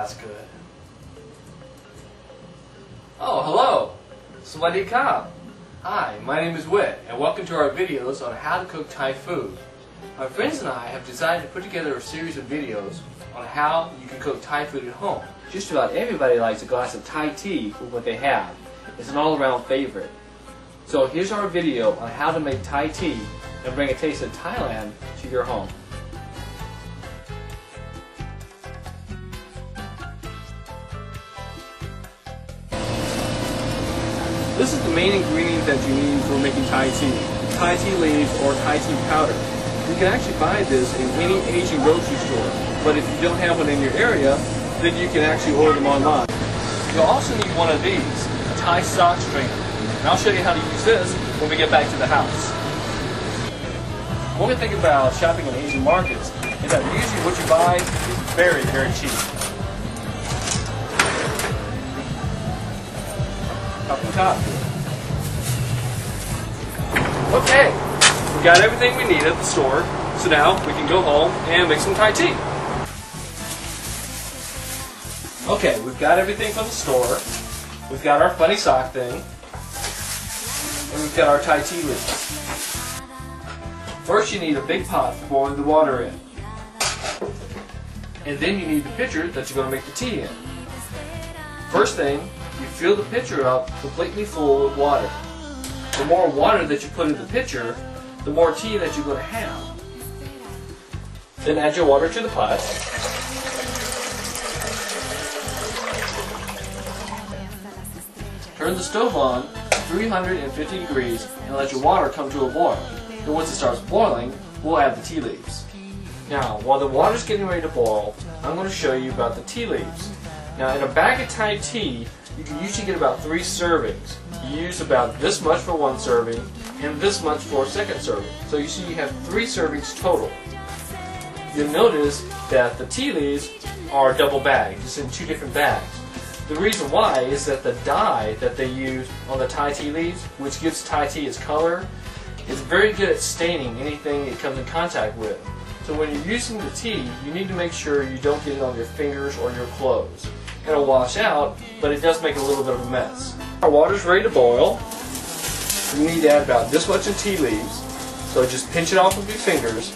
that's good. Oh, hello. Sawadee ka. Hi, my name is Whit, and welcome to our videos on how to cook Thai food. My friends and I have decided to put together a series of videos on how you can cook Thai food at home. Just about everybody likes a glass of Thai tea with what they have. It's an all-around favorite. So here's our video on how to make Thai tea and bring a taste of Thailand to your home. This is the main ingredient that you need for making Thai tea leaves or Thai tea powder. You can actually buy this in any Asian grocery store, but if you don't have one in your area, then you can actually order them online. You'll also need one of these, a Thai sock strainer. And I'll show you how to use this when we get back to the house. One good thing about shopping in Asian markets is that usually what you buy is very, very cheap. Cup and top. Okay, we got everything we need at the store, so now we can go home and make some Thai tea. Okay, we've got everything from the store. We've got our funny sock thing. And we've got our Thai tea leaves. First you need a big pot for boiling the water in. And then you need the pitcher that you're going to make the tea in. First thing, you fill the pitcher up completely full with water. The more water that you put in the pitcher, the more tea that you're going to have. Then add your water to the pot. Turn the stove on 350 degrees and let your water come to a boil. Then once it starts boiling, we'll add the tea leaves. Now, while the water's getting ready to boil, I'm going to show you about the tea leaves. Now, in a bag of Thai tea, you can usually get about 3 servings. You use about this much for one serving and this much for a second serving. So you see you have 3 servings total. You'll notice that the tea leaves are double bagged, just in 2 different bags. The reason why is that the dye that they use on the Thai tea leaves, which gives Thai tea its color, is very good at staining anything it comes in contact with. So when you're using the tea, you need to make sure you don't get it on your fingers or your clothes. It'll wash out, but it does make a little bit of a mess. Our water's ready to boil. You need to add about this much of tea leaves. So just pinch it off with your fingers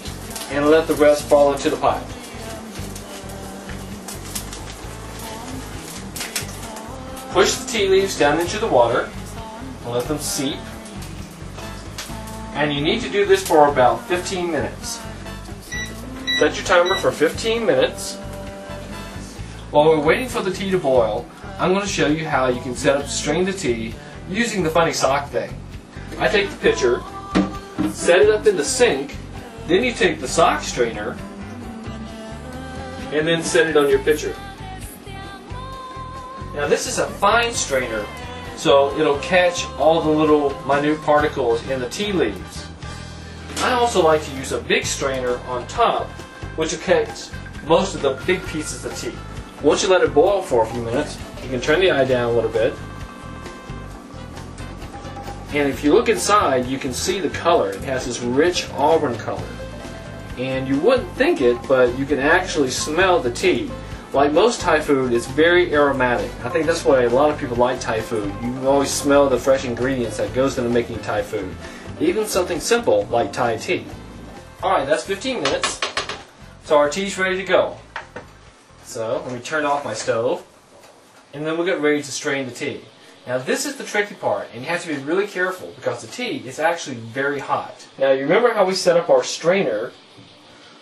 and let the rest fall into the pot. Push the tea leaves down into the water and let them seep. And you need to do this for about 15 minutes. Set your timer for 15 minutes. While we're waiting for the tea to boil, I'm going to show you how you can set up to strain the tea using the funny sock thing. I take the pitcher, set it up in the sink, then you take the sock strainer, and then set it on your pitcher. Now this is a fine strainer, so it'll catch all the little minute particles in the tea leaves. I also like to use a big strainer on top, which will catch most of the big pieces of tea. Once you let it boil for a few minutes, you can turn the eye down a little bit. And if you look inside, you can see the color. It has this rich auburn color. And you wouldn't think it, but you can actually smell the tea. Like most Thai food, it's very aromatic. I think that's why a lot of people like Thai food. You can always smell the fresh ingredients that goes into making Thai food. Even something simple like Thai tea. Alright, that's 15 minutes. So our tea's ready to go. So let me turn off my stove. And then we'll get ready to strain the tea. Now this is the tricky part, and you have to be really careful because the tea is actually very hot. Now you remember how we set up our strainer.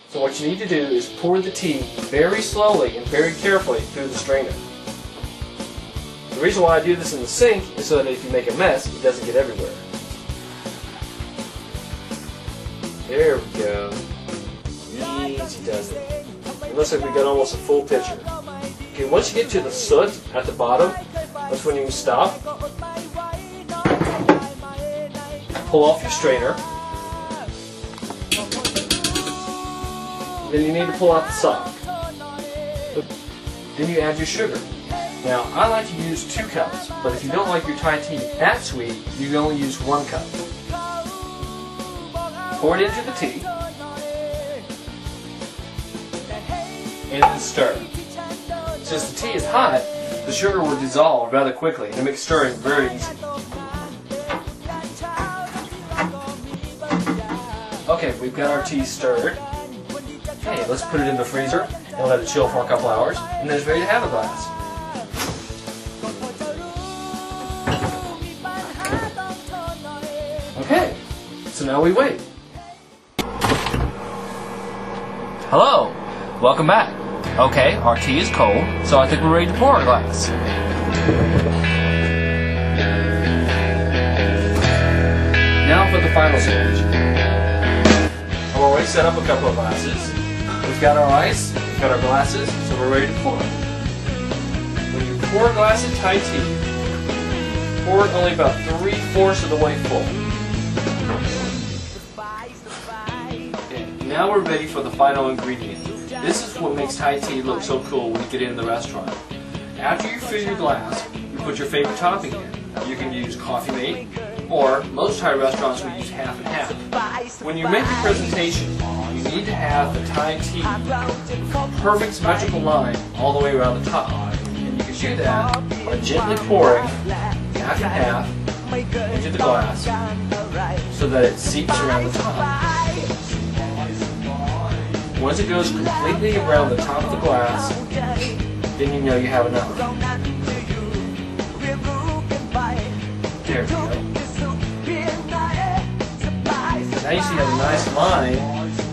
So what you need to do is pour the tea very slowly and very carefully through the strainer. The reason why I do this in the sink is so that if you make a mess, it doesn't get everywhere. There we go. Easy does it. It looks like we got almost a full pitcher. Okay, once you get to the soot at the bottom, that's when you can stop. Pull off your strainer. Then you need to pull out the sock. Then you add your sugar. Now, I like to use 2 cups, but if you don't like your Thai tea that sweet, you can only use 1 cup. Pour it into the tea, and then stir. Since the tea is hot, the sugar will dissolve rather quickly and make stirring very easy. Okay, we've got our tea stirred. Okay, let's put it in the freezer and let it chill for a couple hours, and then it's ready to have a glass. Okay, so now we wait. Hello, welcome back. Okay, our tea is cold, so I think we're ready to pour a glass. Now for the final stage. I've already set up a couple of glasses. We've got our ice, we've got our glasses, so we're ready to pour. When you pour a glass of Thai tea, pour it only about 3/4 of the way full. Okay, now we're ready for the final ingredient. This is what makes Thai tea look so cool when you get in the restaurant. After you fill your glass, you put your favorite topping in. You can use Coffee Mate, or most Thai restaurants will use half and half. When you make your presentation, you need to have the Thai tea perfect symmetrical line all the way around the top. And you can do that by gently pouring half and half into the glass so that it seeps around the top. Once it goes completely around the top of the glass, then you know you have enough. There we go. Now you see you have a nice line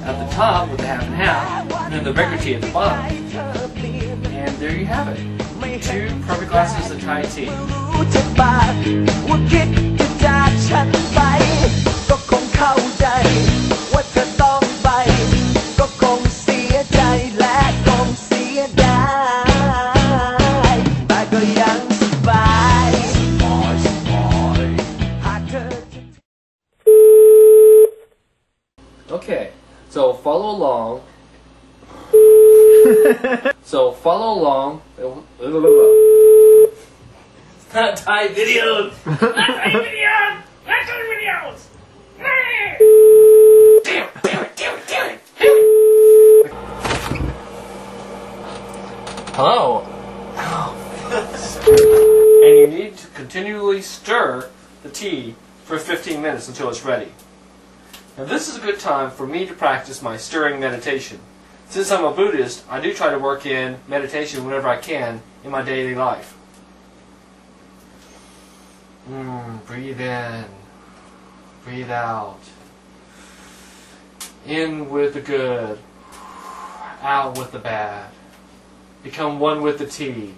at the top with the half and half, and then the regular tea at the bottom. And there you have it. 2 perfect glasses of Thai tea. Okay, so follow along. It's not Thai videos! Not Thai videos! Not Thai videos! Damn it! Hello! And you need to continually stir the tea for 15 minutes until it's ready. Now this is a good time for me to practice my stirring meditation. Since I'm a Buddhist, I do try to work in meditation whenever I can in my daily life. Breathe in. Breathe out. In with the good. Out with the bad. Become one with the tea.